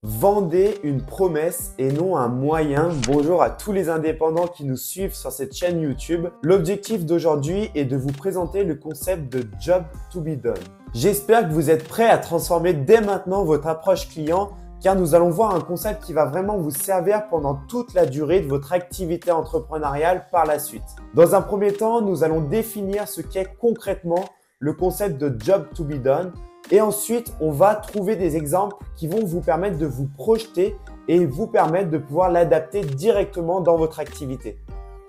Vendez une promesse et non un moyen. Bonjour à tous les indépendants qui nous suivent sur cette chaîne YouTube. L'objectif d'aujourd'hui est de vous présenter le concept de Job to be done. J'espère que vous êtes prêts à transformer dès maintenant votre approche client car nous allons voir un concept qui va vraiment vous servir pendant toute la durée de votre activité entrepreneuriale par la suite. Dans un premier temps, nous allons définir ce qu'est concrètement le concept de Job to be done. Et ensuite, on va trouver des exemples qui vont vous permettre de vous projeter et vous permettre de pouvoir l'adapter directement dans votre activité.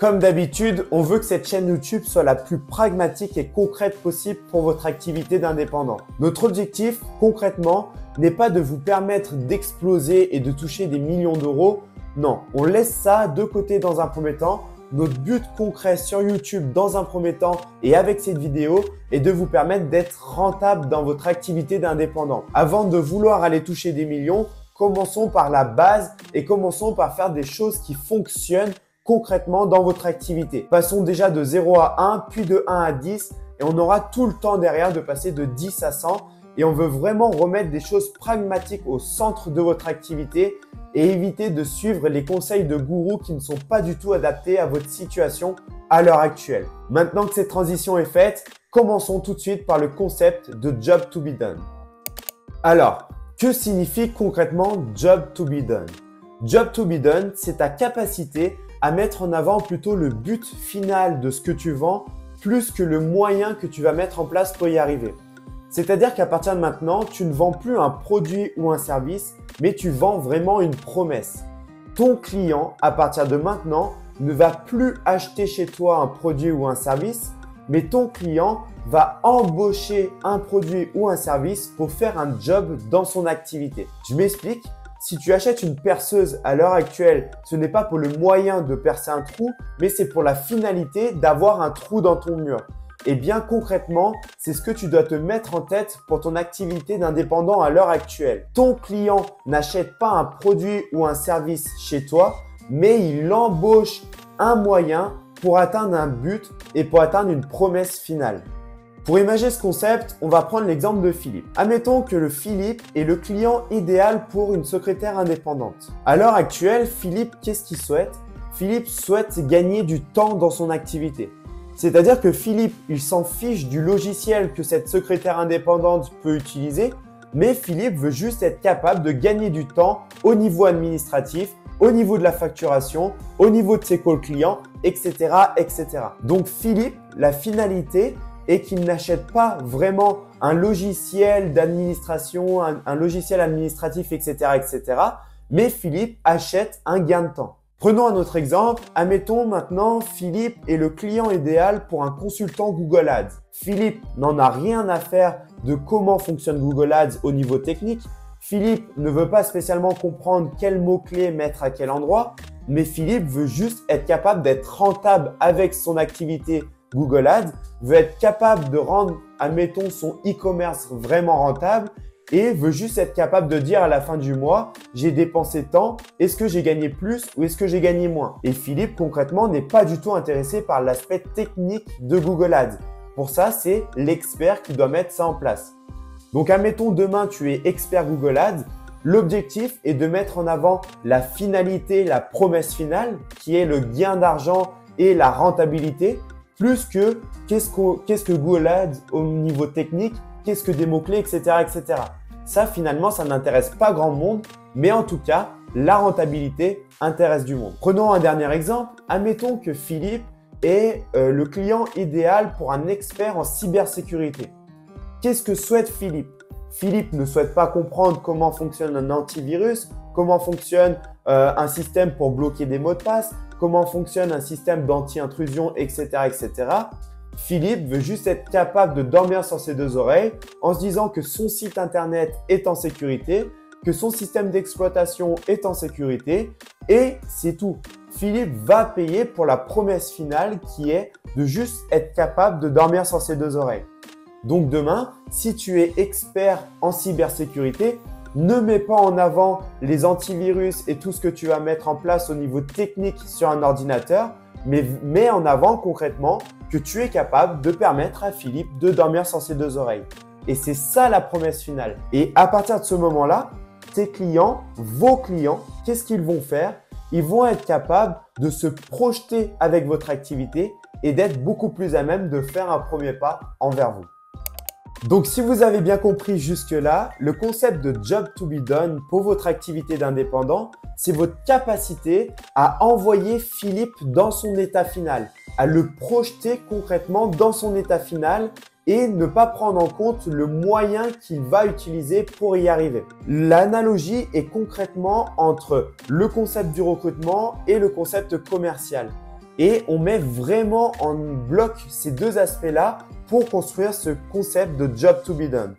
Comme d'habitude, on veut que cette chaîne YouTube soit la plus pragmatique et concrète possible pour votre activité d'indépendant. Notre objectif, concrètement, n'est pas de vous permettre d'exploser et de toucher des millions d'euros. Non, on laisse ça de côté dans un premier temps. Notre but concret sur YouTube dans un premier temps et avec cette vidéo est de vous permettre d'être rentable dans votre activité d'indépendant. Avant de vouloir aller toucher des millions, commençons par la base et commençons par faire des choses qui fonctionnent concrètement dans votre activité. Passons déjà de 0 à 1, puis de 1 à 10 et on aura tout le temps derrière de passer de 10 à 100 et on veut vraiment remettre des choses pragmatiques au centre de votre activité et éviter de suivre les conseils de gourous qui ne sont pas du tout adaptés à votre situation à l'heure actuelle. Maintenant que cette transition est faite, commençons tout de suite par le concept de Job to be done. Alors, que signifie concrètement Job to be done? Job to be done, c'est ta capacité à mettre en avant plutôt le but final de ce que tu vends plus que le moyen que tu vas mettre en place pour y arriver. C'est-à-dire qu'à partir de maintenant, tu ne vends plus un produit ou un service, mais tu vends vraiment une promesse. Ton client, à partir de maintenant, ne va plus acheter chez toi un produit ou un service, mais ton client va embaucher un produit ou un service pour faire un job dans son activité. Je m'explique. Si tu achètes une perceuse à l'heure actuelle, ce n'est pas pour le moyen de percer un trou, mais c'est pour la finalité d'avoir un trou dans ton mur. Et bien concrètement, c'est ce que tu dois te mettre en tête pour ton activité d'indépendant à l'heure actuelle. Ton client n'achète pas un produit ou un service chez toi, mais il embauche un moyen pour atteindre un but et pour atteindre une promesse finale. Pour imaginer ce concept, on va prendre l'exemple de Philippe. Admettons que le Philippe est le client idéal pour une secrétaire indépendante. À l'heure actuelle, Philippe, qu'est-ce qu'il souhaite? Philippe souhaite gagner du temps dans son activité. C'est-à-dire que Philippe, il s'en fiche du logiciel que cette secrétaire indépendante peut utiliser, mais Philippe veut juste être capable de gagner du temps au niveau administratif, au niveau de la facturation, au niveau de ses calls clients, etc., etc. Donc Philippe, la finalité est qu'il n'achète pas vraiment un logiciel d'administration, un logiciel administratif, etc., etc., mais Philippe achète un gain de temps. Prenons un autre exemple. Admettons maintenant, Philippe est le client idéal pour un consultant Google Ads. Philippe n'en a rien à faire de comment fonctionne Google Ads au niveau technique. Philippe ne veut pas spécialement comprendre quels mots-clés mettre à quel endroit, mais Philippe veut juste être capable d'être rentable avec son activité Google Ads, veut être capable de rendre, admettons, son e-commerce vraiment rentable et veut juste être capable de dire à la fin du mois, j'ai dépensé tant, est-ce que j'ai gagné plus ou est-ce que j'ai gagné moins? Et Philippe, concrètement, n'est pas du tout intéressé par l'aspect technique de Google Ads. Pour ça, c'est l'expert qui doit mettre ça en place. Donc, admettons, demain, tu es expert Google Ads. L'objectif est de mettre en avant la finalité, la promesse finale, qui est le gain d'argent et la rentabilité, plus que qu'est-ce que Google Ads au niveau technique, qu'est-ce que des mots-clés, etc., etc. Ça, finalement, ça n'intéresse pas grand monde, mais en tout cas, la rentabilité intéresse du monde. Prenons un dernier exemple. Admettons que Philippe est le client idéal pour un expert en cybersécurité. Qu'est-ce que souhaite Philippe? Philippe ne souhaite pas comprendre comment fonctionne un antivirus, comment fonctionne un système pour bloquer des mots de passe, comment fonctionne un système d'anti-intrusion, etc., etc. Philippe veut juste être capable de dormir sur ses deux oreilles en se disant que son site internet est en sécurité, que son système d'exploitation est en sécurité et c'est tout. Philippe va payer pour la promesse finale qui est de juste être capable de dormir sur ses deux oreilles. Donc demain, si tu es expert en cybersécurité, ne mets pas en avant les antivirus et tout ce que tu vas mettre en place au niveau technique sur un ordinateur, mais mets en avant concrètement que tu es capable de permettre à Philippe de dormir sur ses deux oreilles. Et c'est ça la promesse finale. Et à partir de ce moment-là, tes clients, vos clients, qu'est-ce qu'ils vont faire? Ils vont être capables de se projeter avec votre activité et d'être beaucoup plus à même de faire un premier pas envers vous. Donc, si vous avez bien compris jusque-là, le concept de Job to be done pour votre activité d'indépendant, c'est votre capacité à envoyer Philippe dans son état final, à le projeter concrètement dans son état final et ne pas prendre en compte le moyen qu'il va utiliser pour y arriver. L'analogie est concrètement entre le concept du recrutement et le concept commercial. Et on met vraiment en bloc ces deux aspects-là pour construire ce concept de Job to be done.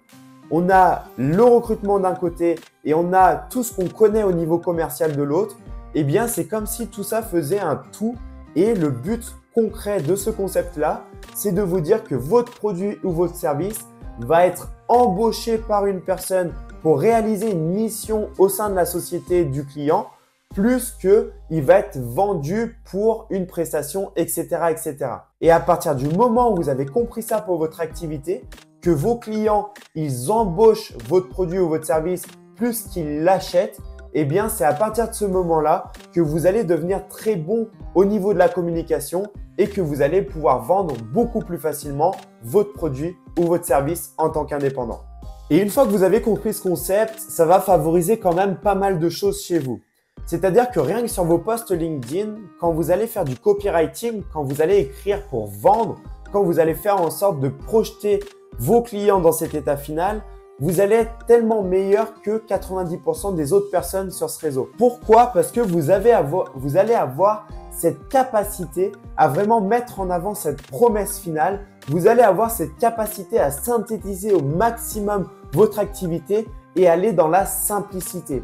On a le recrutement d'un côté et on a tout ce qu'on connaît au niveau commercial de l'autre. Eh bien, c'est comme si tout ça faisait un tout et le but concret de ce concept-là, c'est de vous dire que votre produit ou votre service va être embauché par une personne pour réaliser une mission au sein de la société du client, plus qu'il va être vendu pour une prestation, etc., etc. Et à partir du moment où vous avez compris ça pour votre activité, que vos clients, ils embauchent votre produit ou votre service plus qu'ils l'achètent, eh bien, c'est à partir de ce moment-là que vous allez devenir très bon au niveau de la communication et que vous allez pouvoir vendre beaucoup plus facilement votre produit ou votre service en tant qu'indépendant. Et une fois que vous avez compris ce concept, ça va favoriser quand même pas mal de choses chez vous. C'est-à-dire que rien que sur vos posts LinkedIn, quand vous allez faire du copywriting, quand vous allez écrire pour vendre, quand vous allez faire en sorte de projeter vos clients dans cet état final, vous allez être tellement meilleur que 90% des autres personnes sur ce réseau. Pourquoi? Parce que vous allez avoir cette capacité à vraiment mettre en avant cette promesse finale. Vous allez avoir cette capacité à synthétiser au maximum votre activité et aller dans la simplicité.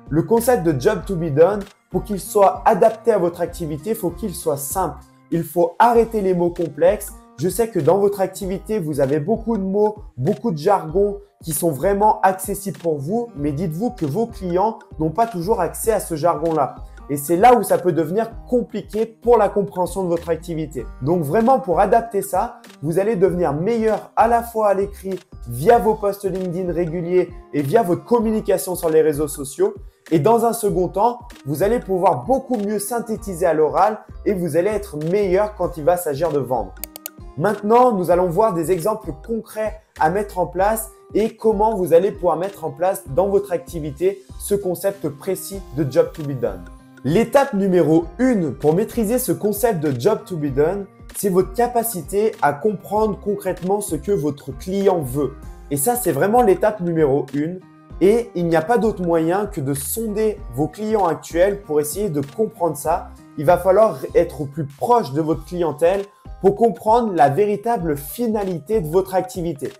Le concept de Job to be done, pour qu'il soit adapté à votre activité, il faut qu'il soit simple. Il faut arrêter les mots complexes. Je sais que dans votre activité, vous avez beaucoup de mots, beaucoup de jargon qui sont vraiment accessibles pour vous, mais dites-vous que vos clients n'ont pas toujours accès à ce jargon-là. Et c'est là où ça peut devenir compliqué pour la compréhension de votre activité. Donc vraiment, pour adapter ça, vous allez devenir meilleur à la fois à l'écrit via vos posts LinkedIn réguliers et via votre communication sur les réseaux sociaux. Et dans un second temps, vous allez pouvoir beaucoup mieux synthétiser à l'oral et vous allez être meilleur quand il va s'agir de vendre. Maintenant, nous allons voir des exemples concrets à mettre en place et comment vous allez pouvoir mettre en place dans votre activité ce concept précis de Job to be done. L'étape numéro 1 pour maîtriser ce concept de Job to be done, c'est votre capacité à comprendre concrètement ce que votre client veut. Et ça, c'est vraiment l'étape numéro 1. Et il n'y a pas d'autre moyen que de sonder vos clients actuels pour essayer de comprendre ça. Il va falloir être au plus proche de votre clientèle pour comprendre la véritable finalité de votre activité.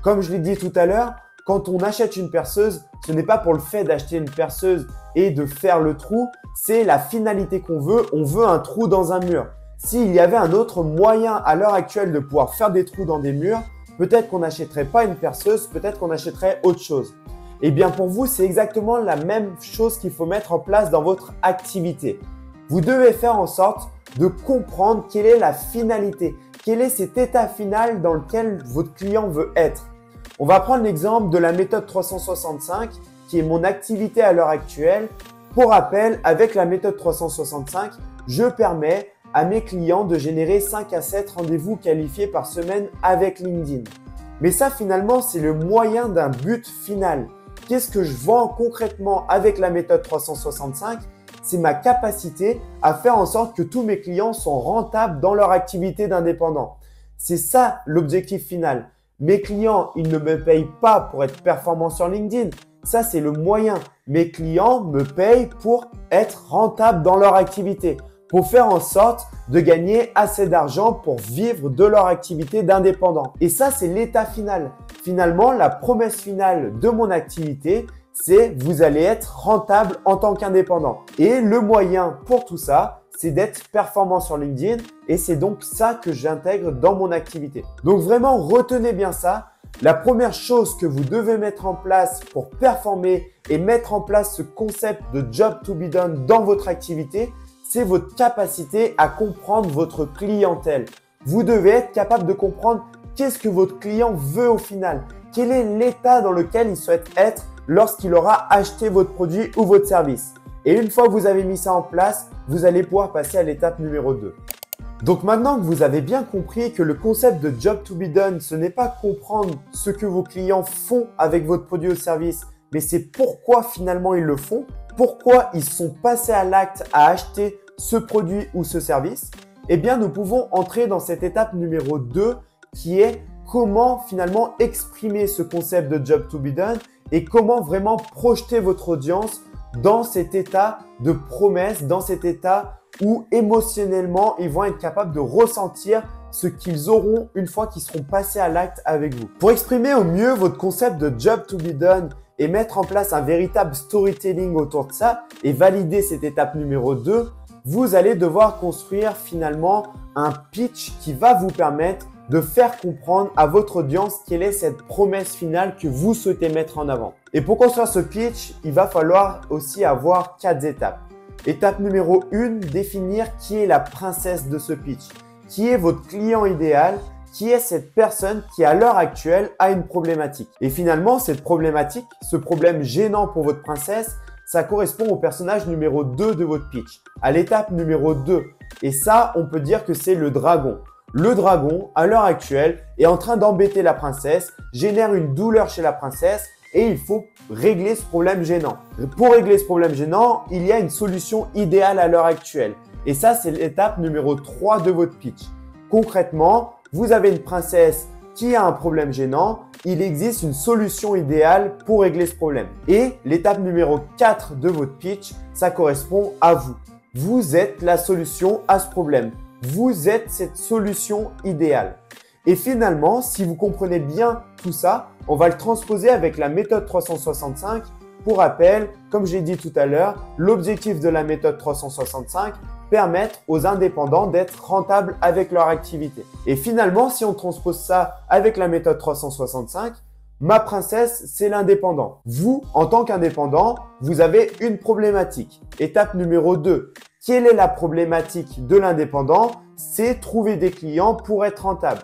Comme je l'ai dit tout à l'heure, quand on achète une perceuse, ce n'est pas pour le fait d'acheter une perceuse et de faire le trou, c'est la finalité qu'on veut. On veut un trou dans un mur. S'il y avait un autre moyen à l'heure actuelle de pouvoir faire des trous dans des murs, peut-être qu'on n'achèterait pas une perceuse, peut-être qu'on achèterait autre chose. Eh bien pour vous, c'est exactement la même chose qu'il faut mettre en place dans votre activité. Vous devez faire en sorte de comprendre quelle est la finalité, quel est cet état final dans lequel votre client veut être. On va prendre l'exemple de la méthode 365 qui est mon activité à l'heure actuelle. Pour rappel, avec la méthode 365, je permets à mes clients de générer 5 à 7 rendez-vous qualifiés par semaine avec LinkedIn. Mais ça, finalement, c'est le moyen d'un but final. Qu'est-ce que je vends concrètement avec la méthode 365? C'est ma capacité à faire en sorte que tous mes clients sont rentables dans leur activité d'indépendant. C'est ça l'objectif final. Mes clients, ils ne me payent pas pour être performant sur LinkedIn. Ça, c'est le moyen. Mes clients me payent pour être rentables dans leur activité, pour faire en sorte de gagner assez d'argent pour vivre de leur activité d'indépendant. Et ça, c'est l'état final. Finalement, la promesse finale de mon activité, c'est vous allez être rentable en tant qu'indépendant. Et le moyen pour tout ça, c'est d'être performant sur LinkedIn et c'est donc ça que j'intègre dans mon activité. Donc vraiment, retenez bien ça. La première chose que vous devez mettre en place pour performer et mettre en place ce concept de Job to be done dans votre activité, c'est votre capacité à comprendre votre clientèle. Vous devez être capable de comprendre qu'est-ce que votre client veut au final. Quel est l'état dans lequel il souhaite être lorsqu'il aura acheté votre produit ou votre service. Et une fois que vous avez mis ça en place, vous allez pouvoir passer à l'étape numéro 2. Donc maintenant que vous avez bien compris que le concept de Job to be done, ce n'est pas comprendre ce que vos clients font avec votre produit ou service, mais c'est pourquoi finalement ils le font, pourquoi ils sont passés à l'acte à acheter ce produit ou ce service, eh bien nous pouvons entrer dans cette étape numéro 2 qui est comment finalement exprimer ce concept de Job to be done et comment vraiment projeter votre audience dans cet état de promesse, dans cet état où émotionnellement, ils vont être capables de ressentir ce qu'ils auront une fois qu'ils seront passés à l'acte avec vous. Pour exprimer au mieux votre concept de Job to be done et mettre en place un véritable storytelling autour de ça et valider cette étape numéro 2, vous allez devoir construire finalement un pitch qui va vous permettre de faire comprendre à votre audience quelle est cette promesse finale que vous souhaitez mettre en avant. Et pour construire ce pitch, il va falloir aussi avoir 4 étapes. Étape numéro 1, définir qui est la princesse de ce pitch. Qui est votre client idéal? Qui est cette personne qui à l'heure actuelle a une problématique? Et finalement, cette problématique, ce problème gênant pour votre princesse, ça correspond au personnage numéro 2 de votre pitch, à l'étape numéro 2. Et ça, on peut dire que c'est le dragon. Le dragon, à l'heure actuelle, est en train d'embêter la princesse, génère une douleur chez la princesse et il faut régler ce problème gênant. Pour régler ce problème gênant, il y a une solution idéale à l'heure actuelle. Et ça, c'est l'étape numéro 3 de votre pitch. Concrètement, vous avez une princesse qui a un problème gênant. Il existe une solution idéale pour régler ce problème. Et l'étape numéro 4 de votre pitch, ça correspond à vous. Vous êtes la solution à ce problème. Vous êtes cette solution idéale. Et finalement, si vous comprenez bien tout ça, on va le transposer avec la méthode 365. Pour rappel, comme j'ai dit tout à l'heure, l'objectif de la méthode 365, permettre aux indépendants d'être rentables avec leur activité. Et finalement, si on transpose ça avec la méthode 365, ma princesse, c'est l'indépendant. Vous, en tant qu'indépendant, vous avez une problématique. Étape numéro 2. Quelle est la problématique de l'indépendant? C'est trouver des clients pour être rentable.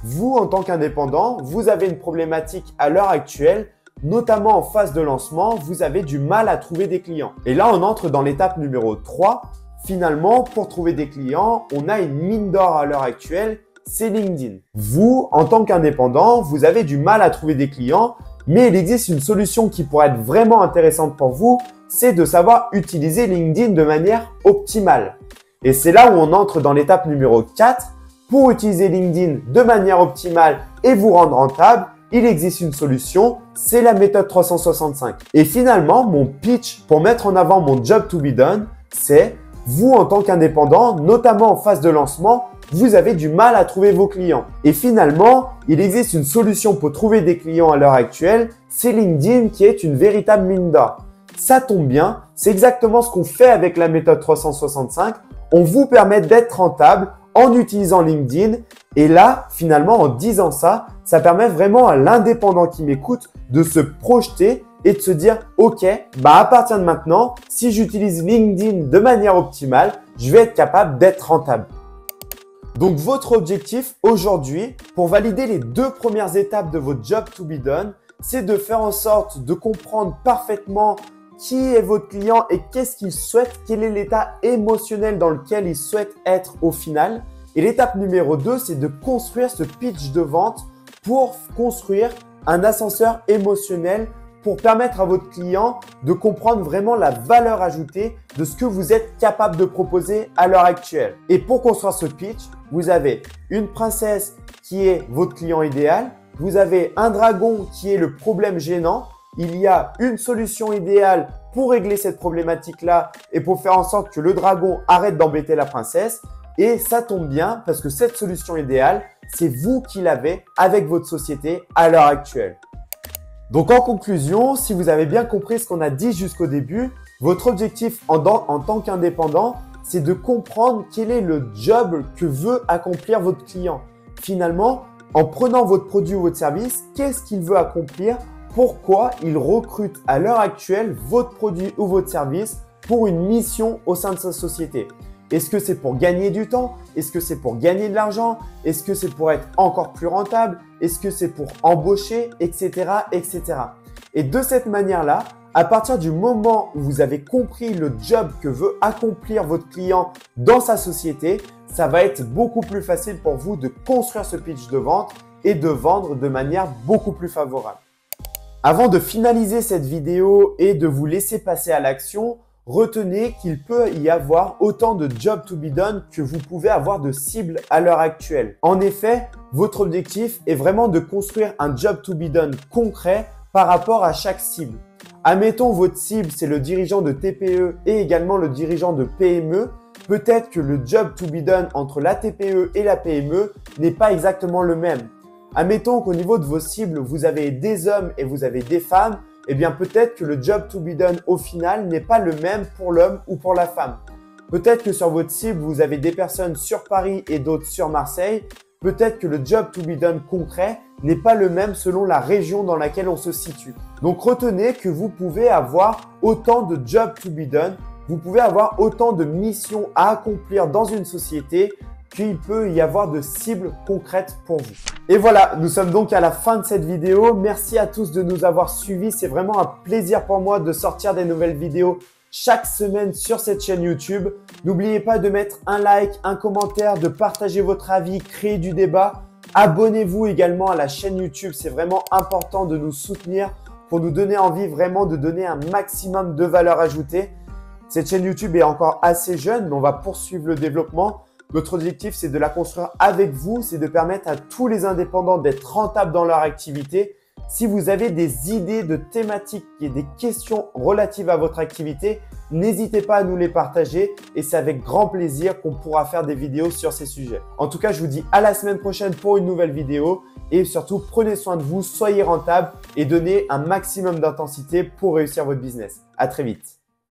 Vous, en tant qu'indépendant, vous avez une problématique à l'heure actuelle, notamment en phase de lancement, vous avez du mal à trouver des clients. Et là, on entre dans l'étape numéro 3. Finalement, pour trouver des clients, on a une mine d'or à l'heure actuelle, c'est LinkedIn. Vous, en tant qu'indépendant, vous avez du mal à trouver des clients, mais il existe une solution qui pourrait être vraiment intéressante pour vous, c'est de savoir utiliser LinkedIn de manière optimale. Et c'est là où on entre dans l'étape numéro 4. Pour utiliser LinkedIn de manière optimale et vous rendre rentable, il existe une solution, c'est la méthode 365. Et finalement, mon pitch pour mettre en avant mon Job to be done, c'est vous en tant qu'indépendant, notamment en phase de lancement, vous avez du mal à trouver vos clients. Et finalement, il existe une solution pour trouver des clients à l'heure actuelle, c'est LinkedIn qui est une véritable mine d'or. Ça tombe bien, c'est exactement ce qu'on fait avec la méthode 365. On vous permet d'être rentable en utilisant LinkedIn. Et là, finalement, en disant ça, ça permet vraiment à l'indépendant qui m'écoute de se projeter et de se dire « Ok, à partir de maintenant, si j'utilise LinkedIn de manière optimale, je vais être capable d'être rentable. » Donc, votre objectif aujourd'hui, pour valider les 2 premières étapes de votre Job to be done, c'est de faire en sorte de comprendre parfaitement qui est votre client et qu'est-ce qu'il souhaite, quel est l'état émotionnel dans lequel il souhaite être au final. Et l'étape numéro 2, c'est de construire ce pitch de vente pour construire un ascenseur émotionnel pour permettre à votre client de comprendre vraiment la valeur ajoutée de ce que vous êtes capable de proposer à l'heure actuelle. Et pour construire ce pitch, vous avez une princesse qui est votre client idéal, vous avez un dragon qui est le problème gênant, il y a une solution idéale pour régler cette problématique-là et pour faire en sorte que le dragon arrête d'embêter la princesse. Et ça tombe bien parce que cette solution idéale, c'est vous qui l'avez avec votre société à l'heure actuelle. Donc en conclusion, si vous avez bien compris ce qu'on a dit jusqu'au début, votre objectif en tant qu'indépendant, c'est de comprendre quel est le job que veut accomplir votre client. Finalement, en prenant votre produit ou votre service, qu'est-ce qu'il veut accomplir? Pourquoi il recrute à l'heure actuelle votre produit ou votre service pour une mission au sein de sa société? Est-ce que c'est pour gagner du temps? Est-ce que c'est pour gagner de l'argent? Est-ce que c'est pour être encore plus rentable? Est-ce que c'est pour embaucher, etc., etc. Et de cette manière-là, à partir du moment où vous avez compris le job que veut accomplir votre client dans sa société, ça va être beaucoup plus facile pour vous de construire ce pitch de vente et de vendre de manière beaucoup plus favorable. Avant de finaliser cette vidéo et de vous laisser passer à l'action, retenez qu'il peut y avoir autant de jobs to be done que vous pouvez avoir de cibles à l'heure actuelle. En effet, votre objectif est vraiment de construire un job to be done concret par rapport à chaque cible. Admettons votre cible, c'est le dirigeant de TPE et également le dirigeant de PME. Peut-être que le job to be done entre la TPE et la PME n'est pas exactement le même. Admettons qu'au niveau de vos cibles, vous avez des hommes et vous avez des femmes, eh bien peut-être que le job to be done au final n'est pas le même pour l'homme ou pour la femme. Peut-être que sur votre cible, vous avez des personnes sur Paris et d'autres sur Marseille. Peut-être que le job to be done concret n'est pas le même selon la région dans laquelle on se situe. Donc retenez que vous pouvez avoir autant de jobs to be done, vous pouvez avoir autant de missions à accomplir dans une société qu'il peut y avoir de cibles concrètes pour vous. Et voilà, nous sommes donc à la fin de cette vidéo. Merci à tous de nous avoir suivis. C'est vraiment un plaisir pour moi de sortir des nouvelles vidéos chaque semaine sur cette chaîne YouTube. N'oubliez pas de mettre un like, un commentaire, de partager votre avis, créer du débat. Abonnez-vous également à la chaîne YouTube. C'est vraiment important de nous soutenir pour nous donner envie vraiment de donner un maximum de valeur ajoutée. Cette chaîne YouTube est encore assez jeune, mais on va poursuivre le développement. Notre objectif, c'est de la construire avec vous, c'est de permettre à tous les indépendants d'être rentables dans leur activité. Si vous avez des idées de thématiques et des questions relatives à votre activité, n'hésitez pas à nous les partager et c'est avec grand plaisir qu'on pourra faire des vidéos sur ces sujets. En tout cas, je vous dis à la semaine prochaine pour une nouvelle vidéo et surtout, prenez soin de vous, soyez rentables et donnez un maximum d'intensité pour réussir votre business. À très vite.